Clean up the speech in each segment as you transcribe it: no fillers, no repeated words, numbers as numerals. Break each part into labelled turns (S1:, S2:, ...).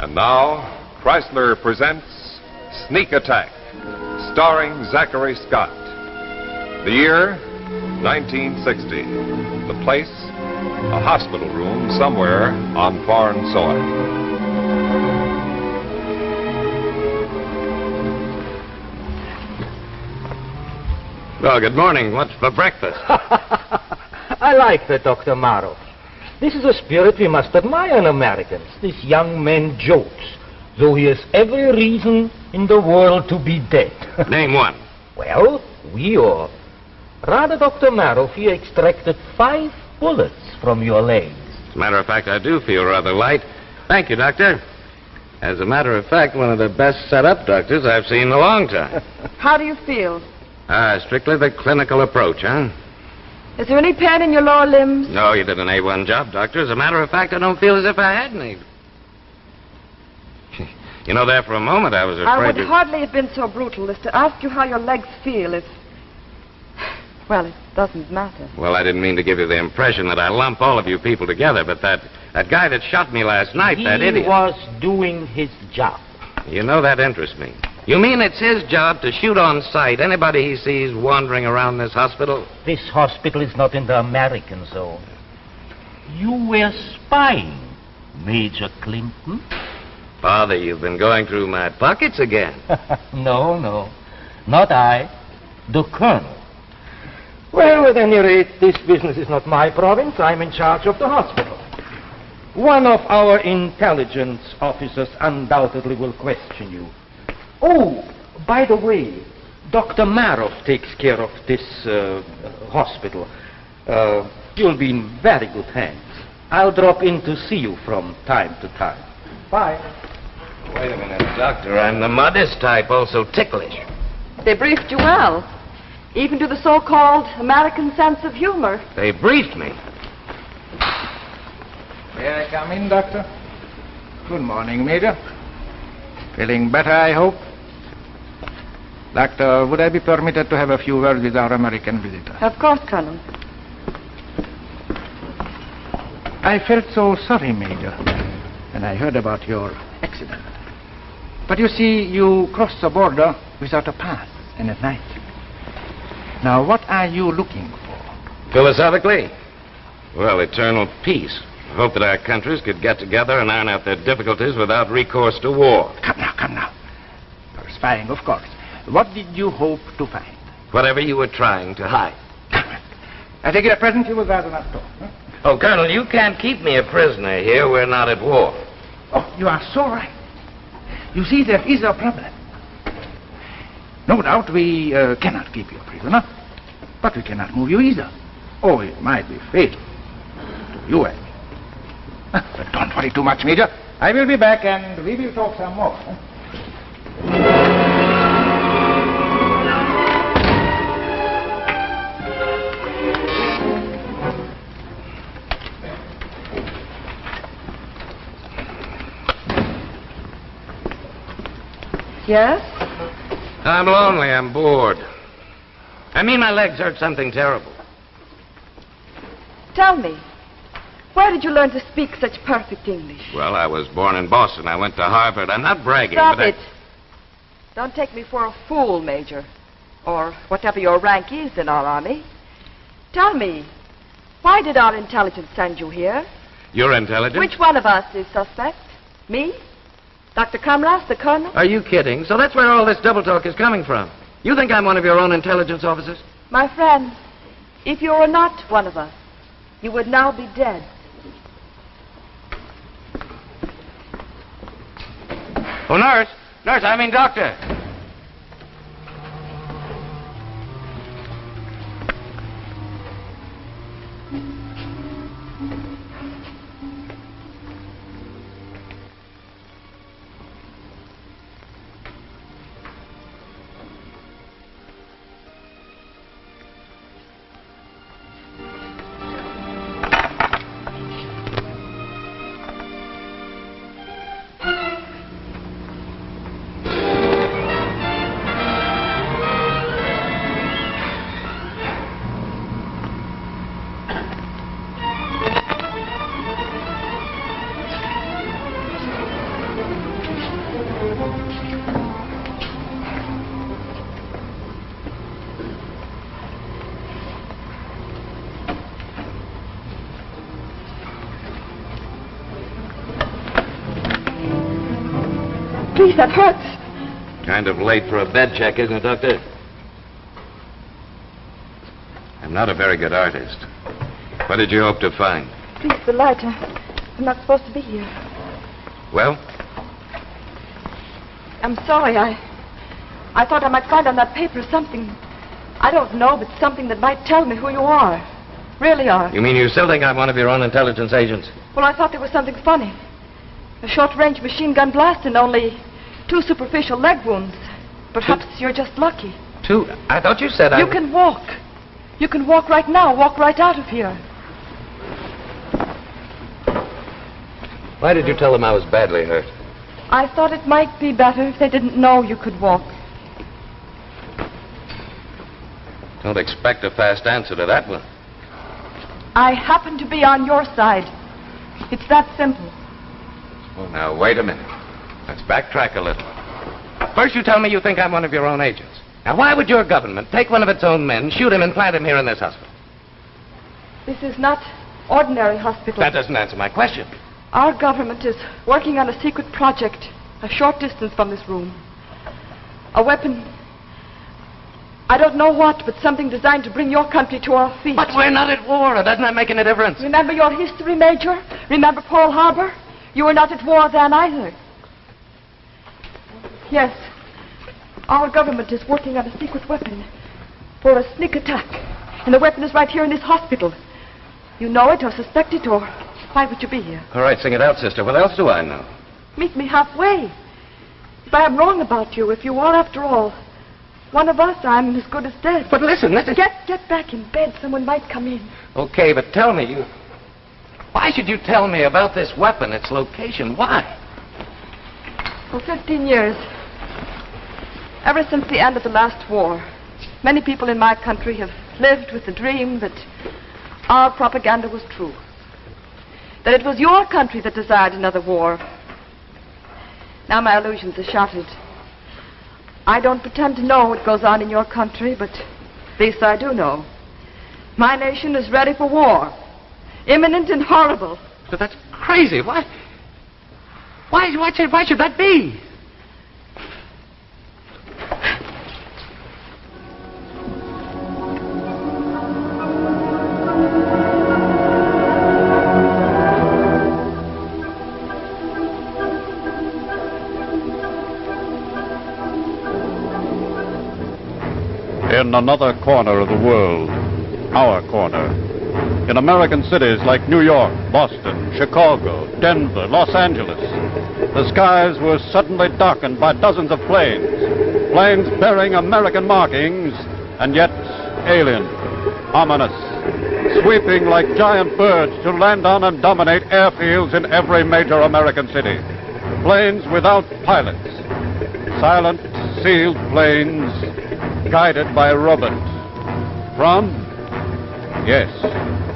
S1: And now, Chrysler presents Sneak Attack, starring Zachary Scott. The year, 1960. The place, a hospital room somewhere on foreign soil.
S2: Well, good morning. What's for breakfast?
S3: I like that, Dr. Morrow. This is a spirit we must admire in Americans. This young man jokes, though he has every reason in the world to be dead.
S2: Name one.
S3: Well, rather, Dr. Morrow, he extracted 5 bullets from your legs.
S2: As a matter of fact, I do feel rather light. Thank you, Doctor. As a matter of fact, one of the best set-up doctors I've seen in a long time.
S4: How do you feel?
S2: Strictly the clinical approach, huh?
S4: Is there any pain in your lower limbs?
S2: No, you did an A1 job, Doctor. As a matter of fact, I don't feel as if I had any. You know, there for a moment I was afraid
S4: I would hardly have been so brutal as to ask you how your legs feel if... Well, it doesn't matter.
S2: Well, I didn't mean to give you the impression that I lump all of you people together, but that guy that shot me last night, that idiot...
S3: He was doing his job.
S2: You know, that interests me. You mean it's his job to shoot on sight anybody he sees wandering around this hospital?
S3: This hospital is not in the American zone. You were spying, Major Clinton.
S2: Father, you've been going through my pockets again.
S3: No. Not I. The Colonel. Well, at any rate, this business is not my province. I'm in charge of the hospital. One of our intelligence officers undoubtedly will question you. Oh, by the way, Dr. Maroff takes care of this hospital. You'll be in very good hands. I'll drop in to see you from time to time. Bye.
S2: Wait a minute, Doctor. I'm the modest type, also ticklish.
S4: They briefed you well, even to the so-called American sense of humor.
S2: They briefed me.
S5: May I come in, Doctor? Good morning, Major. Feeling better, I hope? Doctor, would I be permitted to have a few words with our American visitor?
S4: Of course, Colonel.
S5: I felt so sorry, Major, when I heard about your accident. But you see, you crossed the border without a pass and at night. Now, what are you looking for?
S2: Philosophically? Well, eternal peace. I hope that our countries could get together and iron out their difficulties without recourse to war.
S5: Come now. You're spying, of course. What did you hope to find?
S2: Whatever you were trying to hide.
S5: I take it at present you would rather not talk, huh?
S2: Oh, Colonel, you can't keep me a prisoner here. We're not at war.
S5: Oh, you are so right. You see, there is a problem. No doubt we cannot keep you a prisoner, but we cannot move you either. Oh, it might be fatal to you and me. But don't worry too much, Major. I will be back and we will talk some more.
S4: Yes?
S2: I'm lonely. I'm bored. I mean, my legs hurt something terrible.
S4: Tell me, where did you learn to speak such perfect English?
S2: Well, I was born in Boston. I went to Harvard. I'm not bragging,
S4: Stop
S2: but
S4: it. Don't take me for a fool, Major. Or whatever your rank is in our army. Tell me, why did our intelligence send you here?
S2: You're intelligent?
S4: Which one of us is suspect? Me? Dr. Kamras, the Colonel?
S2: Are you kidding? So that's where all this double talk is coming from. You think I'm one of your own intelligence officers?
S4: My friend, if you were not one of us, you would now be dead.
S2: Oh, nurse, I mean doctor.
S4: Please, that hurts.
S2: Kind of late for a bed check, isn't it, Doctor? I'm not a very good artist. What did you hope to find?
S4: Please, the light. I'm not supposed to be here.
S2: Well?
S4: I'm sorry. I thought I might find on that paper something. I don't know, but something that might tell me who you are. Really are.
S2: You mean you still think I'm one of your own intelligence agents?
S4: Well, I thought there was something funny. A short-range machine gun blast and only 2 superficial leg wounds. Perhaps you're just lucky.
S2: 2? I thought you said I...
S4: You can walk. You can walk right now. Walk right out of here.
S2: Why did you tell them I was badly hurt?
S4: I thought it might be better if they didn't know you could walk.
S2: Don't expect a fast answer to that one.
S4: I happen to be on your side. It's that simple.
S2: Well, now, wait a minute. Let's backtrack a little. First, you tell me you think I'm one of your own agents. Now, why would your government take one of its own men, shoot him, and plant him here in this hospital?
S4: This is not ordinary hospital.
S2: That doesn't answer my question.
S4: Our government is working on a secret project a short distance from this room. A weapon, I don't know what, but something designed to bring your country to our feet.
S2: But we're not at war. Doesn't that make any difference?
S4: Remember your history, Major? Remember Pearl Harbor? You were not at war then either. Yes. Our government is working on a secret weapon for a sneak attack. And the weapon is right here in this hospital. You know it or suspect it, or why would you be here?
S2: All right, sing it out, sister. What else do I know?
S4: Meet me halfway. If I am wrong about you, if you are, after all, one of us, I'm as good as dead.
S2: But listen, this is...
S4: Get back in bed. Someone might come in.
S2: Okay, but tell me, why should you tell me about this weapon, its location? Why?
S4: For 15 years, ever since the end of the last war, many people in my country have lived with the dream that our propaganda was true. That it was your country that desired another war. Now my illusions are shattered. I don't pretend to know what goes on in your country, but at least I do know. My nation is ready for war. Imminent and horrible.
S2: But that's crazy. Why should that be?
S6: In another corner of the world, our corner, in American cities like New York, Boston, Chicago, Denver, Los Angeles, the skies were suddenly darkened by dozens of planes bearing American markings, and yet alien, ominous, sweeping like giant birds to land on and dominate airfields in every major American city. Planes without pilots, silent, sealed planes guided by a robot. From? Yes,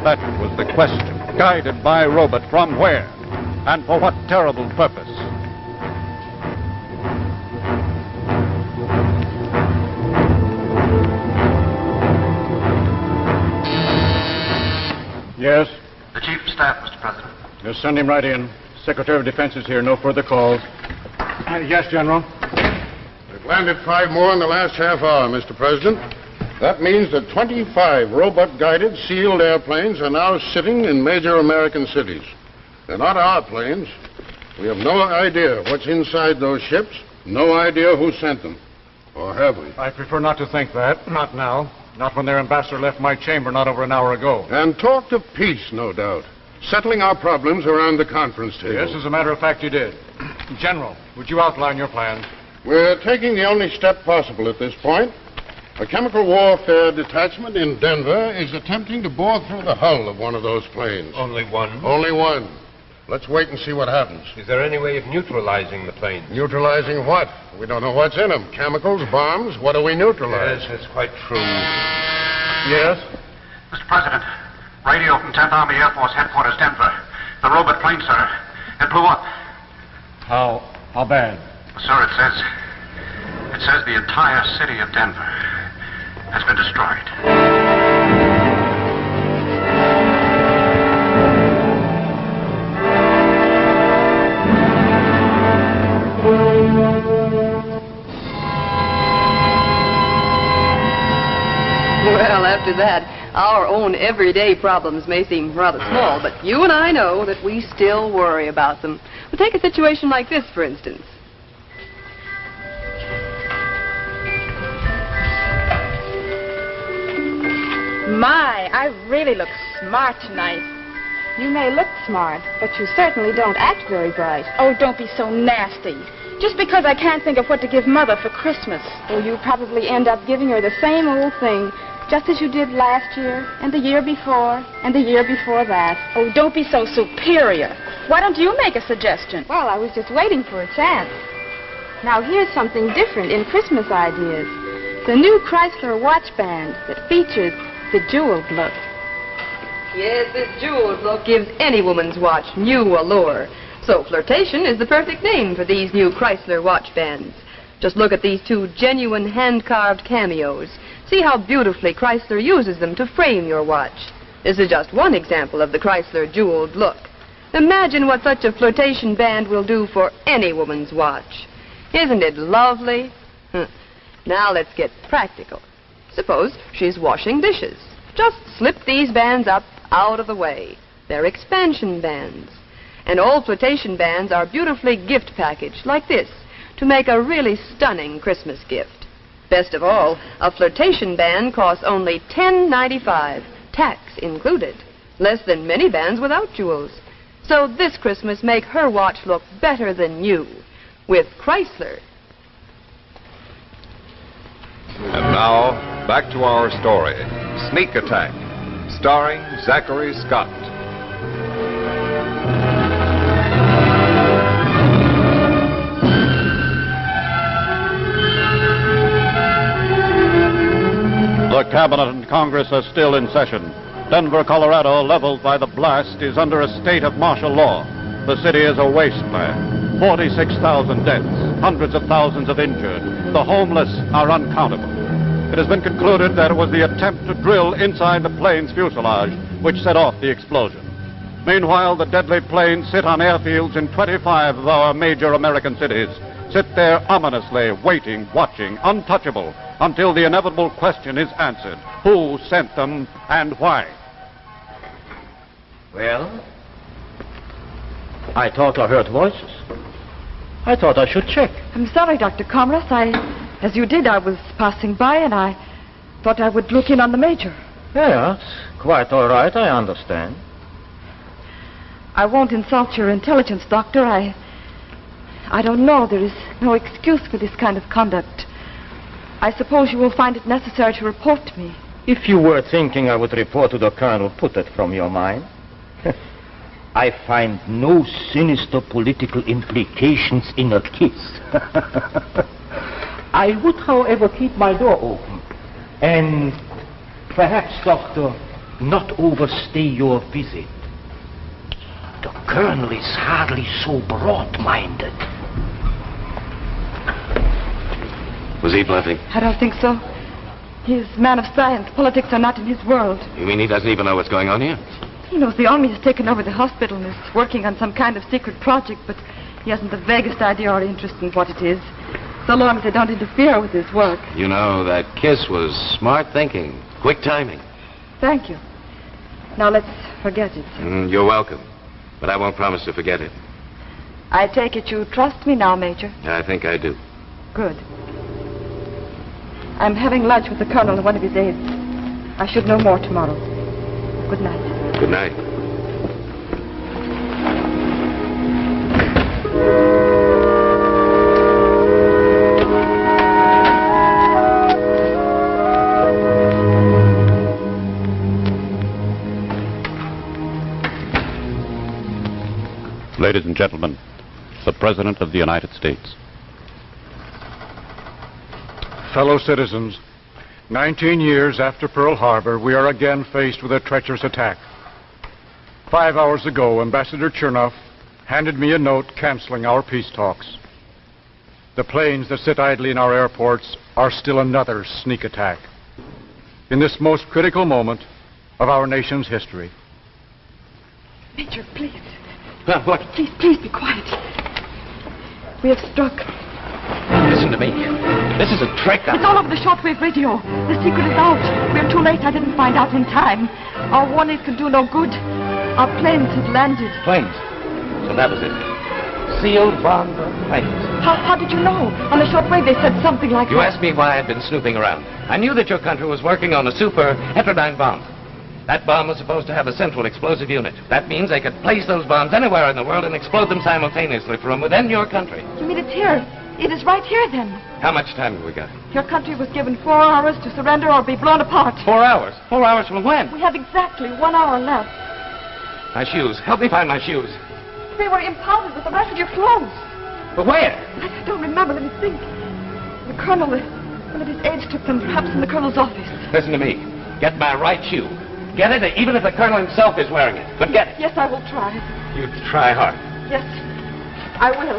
S6: that was the question. Guided by a robot from where? And for what terrible purpose? Yes?
S7: The Chief of Staff, Mr. President.
S6: Just send him right in. Secretary of Defense is here. No further calls. Yes, General.
S8: We've landed 5 more in the last half hour, Mr. President. That means that 25 robot-guided, sealed airplanes are now sitting in major American cities. They're not our planes. We have no idea what's inside those ships, no idea who sent them. Or have we?
S6: I prefer not to think that. Not now. Not when their ambassador left my chamber not over an hour ago.
S8: And talked of peace, no doubt. Settling our problems around the conference table.
S6: Yes, as a matter of fact, you did. General, would you outline your plans?
S8: We're taking the only step possible at this point. A chemical warfare detachment in Denver is attempting to bore through the hull of one of those planes.
S9: Only one?
S8: Only one. Let's wait and see what happens.
S9: Is there any way of neutralizing the planes?
S8: Neutralizing what? We don't know what's in them. Chemicals, bombs, what do we neutralize?
S9: Yes, that's quite true.
S6: Yes?
S7: Mr. President, radio from 10th Army Air Force Headquarters, Denver. The robot plane, sir. It blew up.
S6: How bad?
S7: Sir, it says the entire city of Denver has been destroyed.
S10: After that, our own everyday problems may seem rather small, but you and I know that we still worry about them. Well, take a situation like this, for instance.
S11: My, I really look smart tonight.
S12: You may look smart, but you certainly don't act very bright.
S11: Oh, don't be so nasty. Just because I can't think of what to give Mother for Christmas.
S12: Oh, you probably end up giving her the same old thing, just as you did last year, and the year before, and the year before that.
S11: Oh, don't be so superior. Why don't you make a suggestion?
S12: Well, I was just waiting for a chance. Now, here's something different in Christmas ideas. The new Chrysler watch band that features the jeweled look.
S10: Yes, this jeweled look gives any woman's watch new allure. So flirtation is the perfect name for these new Chrysler watch bands. Just look at these two genuine hand-carved cameos. See how beautifully Chrysler uses them to frame your watch. This is just one example of the Chrysler jeweled look. Imagine what such a flirtation band will do for any woman's watch. Isn't it lovely? Now let's get practical. Suppose she's washing dishes. Just slip these bands up out of the way. They're expansion bands. And all flirtation bands are beautifully gift packaged like this to make a really stunning Christmas gift. Best of all, a flirtation band costs only $10.95, tax included. Less than many bands without jewels. So this Christmas, make her watch look better than new with Chrysler.
S1: And now, back to our story, Sneak Attack, starring Zachary Scott.
S6: The Cabinet and Congress are still in session. Denver, Colorado, leveled by the blast, is under a state of martial law. The city is a wasteland. 46,000 deaths, hundreds of thousands of injured. The homeless are uncountable. It has been concluded that it was the attempt to drill inside the plane's fuselage which set off the explosion. Meanwhile, the deadly planes sit on airfields in 25 of our major American cities. Sit there ominously, waiting, watching, untouchable, until the inevitable question is answered. Who sent them and why?
S3: Well, I thought I heard voices. I thought I should check.
S4: I'm sorry, Dr. Comras. As you did, I was passing by and I thought I would look in on the Major.
S3: Yes, quite all right, I understand.
S4: I won't insult your intelligence, Doctor. I don't know. There is no excuse for this kind of conduct. I suppose you will find it necessary to report to me.
S3: If you were thinking I would report to the Colonel, put that from your mind. I find no sinister political implications in a kiss. I would, however, keep my door open. And perhaps, Doctor, not overstay your visit. The Colonel is hardly so broad-minded.
S2: Was he bluffing?
S4: I don't think so. He's a man of science. Politics are not in his world.
S2: You mean he doesn't even know what's going on here?
S4: He knows the Army has taken over the hospital and is working on some kind of secret project, but he hasn't the vaguest idea or interest in what it is, so long as they don't interfere with his work.
S2: You know, that kiss was smart thinking, quick timing.
S4: Thank you. Now let's forget it.
S2: You're welcome, but I won't promise to forget it.
S4: I take it you trust me now, Major?
S2: I think I do.
S4: Good. I'm having lunch with the Colonel and one of his aides. I should know more tomorrow. Good night.
S2: Good night.
S6: Ladies and gentlemen, the President of the United States.
S8: Fellow citizens, 19 years after Pearl Harbor, we are again faced with a treacherous attack. 5 hours ago, Ambassador Chernoff handed me a note canceling our peace talks. The planes that sit idly in our airports are still another sneak attack in this most critical moment of our nation's history.
S4: Major, please.
S2: What?
S4: Please be quiet. We have struck.
S2: Is Listen to me. This is a trick.
S4: It's all over the shortwave radio. The secret is out. We're too late. I didn't find out in time. Our warnings could do no good. Our planes had landed.
S2: Planes? So that was it. Sealed bomb planes.
S4: How did you know? On the shortwave they said something like
S2: You
S4: that.
S2: asked me why I'd been snooping around. I knew that your country was working on a super heterodyne bomb. That bomb was supposed to have a central explosive unit. That means they could place those bombs anywhere in the world and explode them simultaneously from within your country.
S4: You mean it's here? It is right here, then.
S2: How much time have we got?
S4: Your country was given 4 hours to surrender or be blown apart.
S2: 4 hours? 4 hours from when?
S4: We have exactly 1 hour left.
S2: My shoes. Help me find my shoes.
S4: They were impounded with the rest of your clothes.
S2: But where?
S4: I don't remember. Let me think. The colonel, one of his aides took them, perhaps in the colonel's office.
S2: Listen to me. Get my right shoe. Get it, even if the colonel himself is wearing it. But get it.
S4: Yes, I will try.
S2: You try hard.
S4: Yes, I will.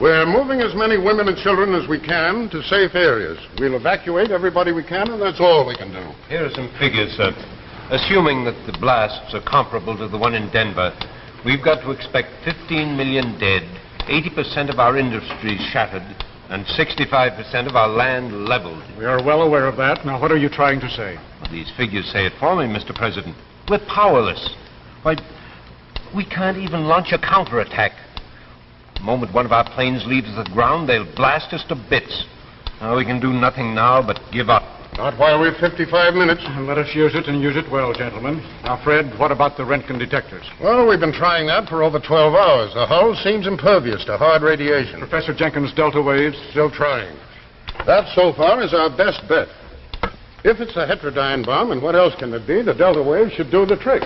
S8: We're moving as many women and children as we can to safe areas. We'll evacuate everybody we can, and that's all we can do.
S9: Here are some figures, sir. Assuming that the blasts are comparable to the one in Denver, we've got to expect 15 million dead, 80% of our industries shattered, and 65% of our land leveled.
S13: We are well aware of that. Now, what are you trying to say?
S9: Well, these figures say it for me, Mr. President. We're powerless. Why, we can't even launch a counterattack. The moment one of our planes leaves the ground, they'll blast us to bits. Now, we can do nothing now but give up.
S8: Not while we've 55 minutes.
S13: Let us use it and use it well, gentlemen. Now, Fred, what about the Roentgen detectors?
S8: Well, we've been trying that for over 12 hours. The hull seems impervious to hard radiation.
S13: Professor Jenkins' delta waves?
S8: Still trying. That, so far, is our best bet. If it's a heterodyne bomb, and what else can it be, the delta waves should do the trick.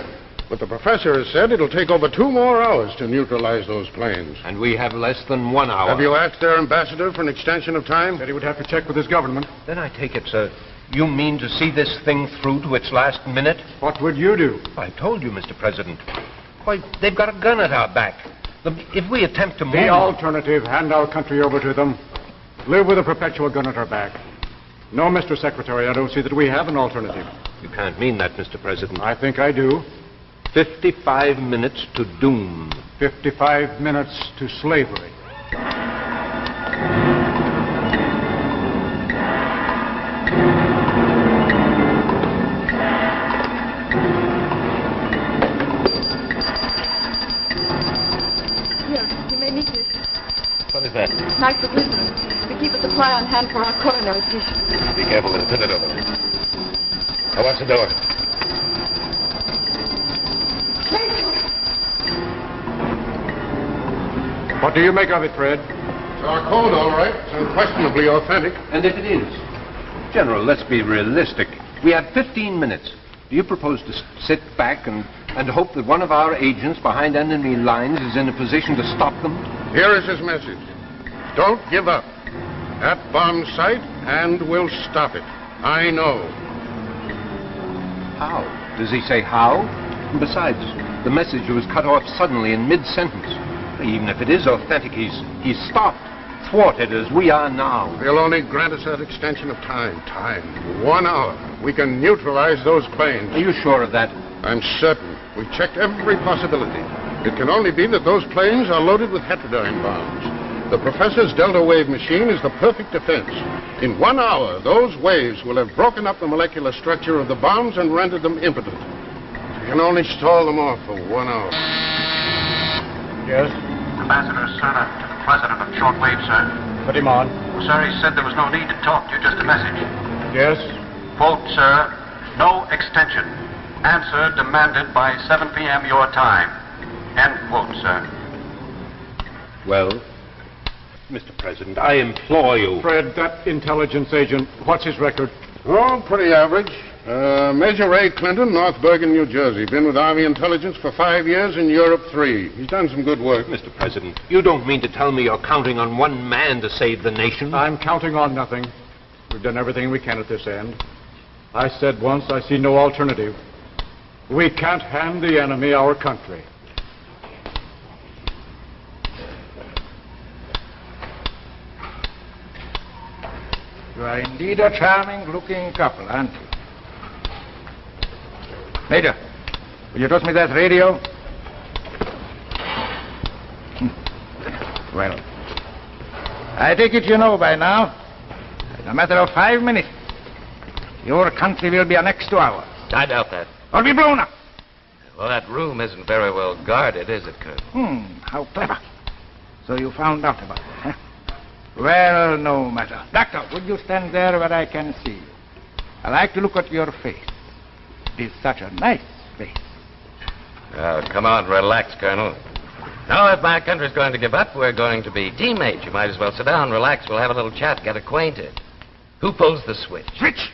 S8: But the professor has said it'll take over 2 more hours to neutralize those planes.
S9: And we have less than 1 hour.
S8: Have you asked their ambassador for an extension of time?
S13: Said he would have to check with his government.
S9: Then I take it, sir, you mean to see this thing through to its last minute?
S13: What would you do?
S9: I told you, Mr. President. Why, they've got a gun at our back. If we attempt to move...
S13: The alternative, hand our country over to them. Live with a perpetual gun at our back. No, Mr. Secretary, I don't see that we have an alternative.
S9: You can't mean that, Mr. President.
S13: I think I do.
S9: 55 minutes to doom.
S13: 55 minutes to slavery.
S4: Here, you may need this.
S2: What is that?
S4: Nitroglycerin. We keep a supply on hand for our coronary patients.
S2: Be careful with the pin it over. Now, watch the door.
S13: What do you make of it, Fred?
S8: It's our code, all right. It's unquestionably authentic.
S9: And if it is? General, let's be realistic. We have 15 minutes. Do you propose to sit back and hope that one of our agents behind enemy lines is in a position to stop them?
S8: Here is his message. Don't give up. At bomb site, and we'll stop it. I know.
S9: How? Does he say how? And besides, the message was cut off suddenly in mid-sentence. Even if it is authentic, he's stopped, thwarted as we are now.
S8: They'll only grant us that extension of time. 1 hour. We can neutralize those planes.
S9: Are you sure of that?
S8: I'm certain. We've checked every possibility. It can only be that those planes are loaded with heterodyne bombs. The professor's delta wave machine is the perfect defense. In 1 hour, those waves will have broken up the molecular structure of the bombs and rendered them impotent. We can only stall them off for 1 hour.
S13: Yes?
S7: Ambassador Cerner to the President of Shortwave, sir.
S13: Put him on.
S7: Sir, he said there was no need to talk to you, just a message.
S13: Yes?
S7: Quote, sir, no extension. Answer demanded by 7 p.m. your time. End quote, sir.
S9: Well, Mr. President, I implore you.
S13: Fred, that intelligence agent, what's his record?
S8: Oh, pretty average. Major Ray Clinton, North Bergen, New Jersey. Been with Army Intelligence for 5 years, in Europe 3. He's done some good work.
S9: Mr. President, you don't mean to tell me you're counting on one man to save the nation?
S13: I'm counting on nothing. We've done everything we can at this end. I said once, I see no alternative. We can't hand the enemy our country.
S5: are indeed a charming-looking couple, aren't you? Major, will you toss me that radio? Well, I take it you know by now, in a matter of 5 minutes, your country will be annexed to ours.
S2: I doubt that.
S5: Or be blown up.
S2: Well, that room isn't very well guarded, is it, Colonel?
S5: How clever. So you found out about it, huh? Well, no matter. Doctor, would you stand there where I can see you? I like to look at your face. It is such a nice face.
S2: Come on, relax, Colonel. Now, if my country's going to give up, we're going to be teammates. You might as well sit down, relax. We'll have a little chat, get acquainted. Who pulls the switch?
S5: Switch!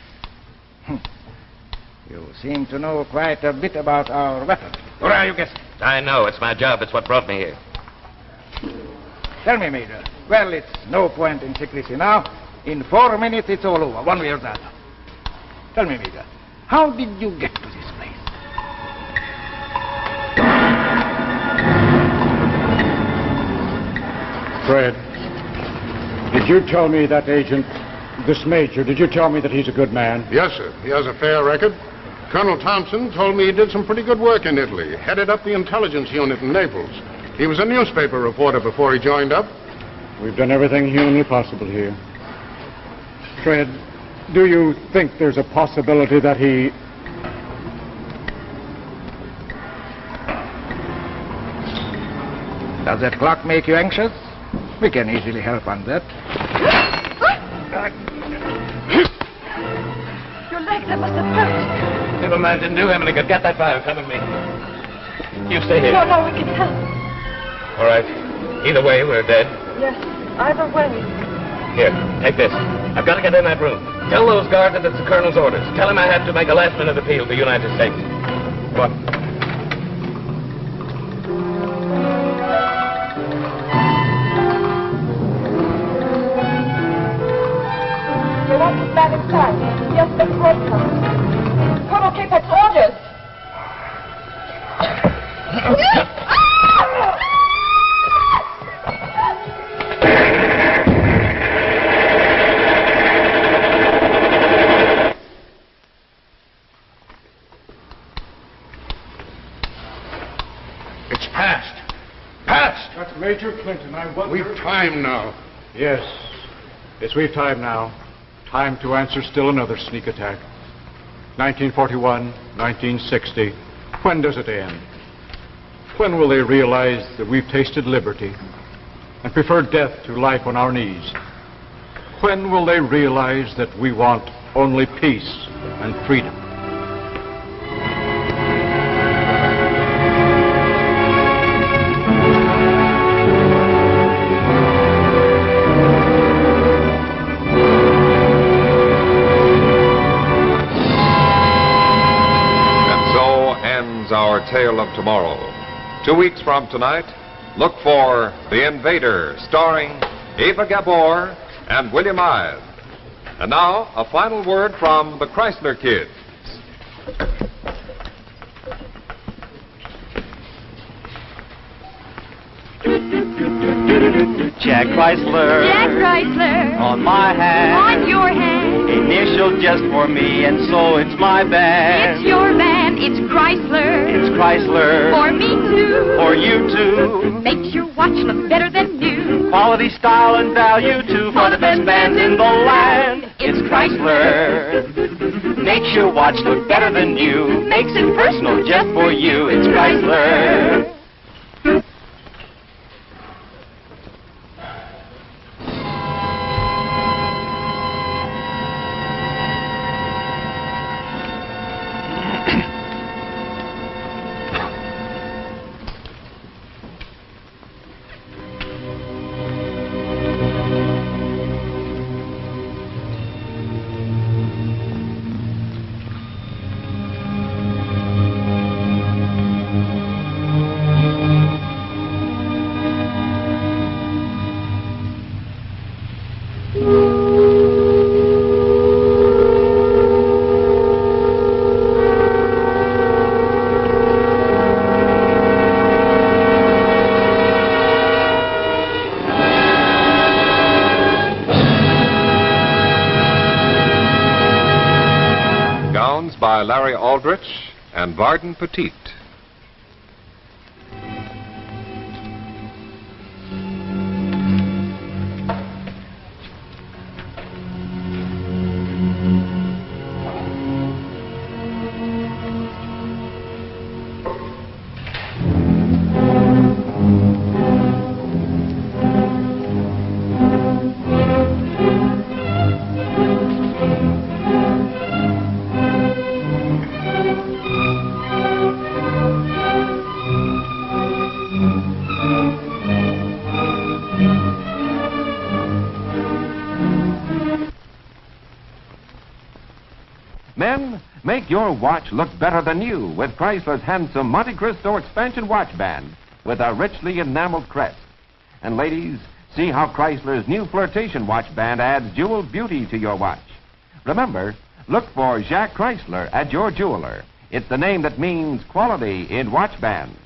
S5: You seem to know quite a bit about our weapons. Or are you guessing?
S2: I know. It's my job. It's what brought me here.
S5: Tell me, Major. Well, it's no point in secrecy now. In 4 minutes, it's all over, one way or the other. Tell me, Major, how did you get to this place?
S13: Fred, did you tell me that agent, this major, did you tell me that he's a good man?
S8: Yes, sir. He has a fair record. Colonel Thompson told me he did some pretty good work in Italy, headed up the intelligence unit in Naples. He was a newspaper reporter before he joined up.
S13: We've done everything humanly possible here. Fred, do you think there's a possibility that he...
S5: Does that clock make you anxious? We can easily help on that.
S4: Your leg, that must have hurt.
S2: Never mind, didn't do him any good. Get that fire, come with me. You stay here.
S4: No, we can help.
S2: All right. Either way, we're dead.
S4: Yes, either way.
S2: Here, take this. I've got to get in that room. Tell those guards that it's the colonel's orders. Tell him I have to make a last-minute appeal to the United States. Go on.
S11: They want this man inside. Yes, the court comes. Colonel Capek's orders.
S8: It's past. Past!
S13: That's Major Clinton. I wonder...
S8: We've time now.
S13: Yes. Yes, we've time now. Time to answer still another sneak attack. 1941, 1960. When does it end? When will they realize that we've tasted liberty and prefer death to life on our knees? When will they realize that we want only peace and freedom?
S1: Our tale of tomorrow. 2 weeks from tonight, look for The Invader, starring Eva Gabor and William Ives. And now, a final word from the Chrysler Kids.
S14: Jack Chrysler.
S15: Jack Chrysler.
S14: On my hand.
S15: On your hand.
S14: Initial just for me, and so it's my band.
S15: It's your band. It's Chrysler.
S14: It's Chrysler.
S15: For me too.
S14: For you too.
S15: Makes your watch look better than new.
S14: Quality, style, and value too. For the best bands in the land. It's Chrysler. Makes your watch look better than new. Makes it personal just for you. It's Chrysler.
S1: Larry Aldrich and Varden Petit.
S16: Men, make your watch look better than new with Chrysler's handsome Monte Cristo expansion watch band with a richly enameled crest. And ladies, see how Chrysler's new flirtation watch band adds jeweled beauty to your watch. Remember, look for Jacques Chrysler at your jeweler. It's the name that means quality in watch bands.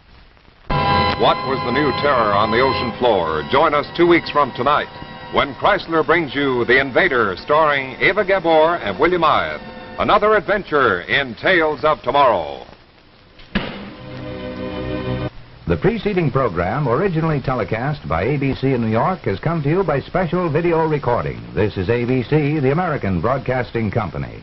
S1: What was the new terror on the ocean floor? Join us 2 weeks from tonight when Chrysler brings you The Invader, starring Ava Gabor and William Ide. Another adventure in Tales of Tomorrow.
S17: The preceding program, originally telecast by ABC in New York, has come to you by special video recording. This is ABC, the American Broadcasting Company.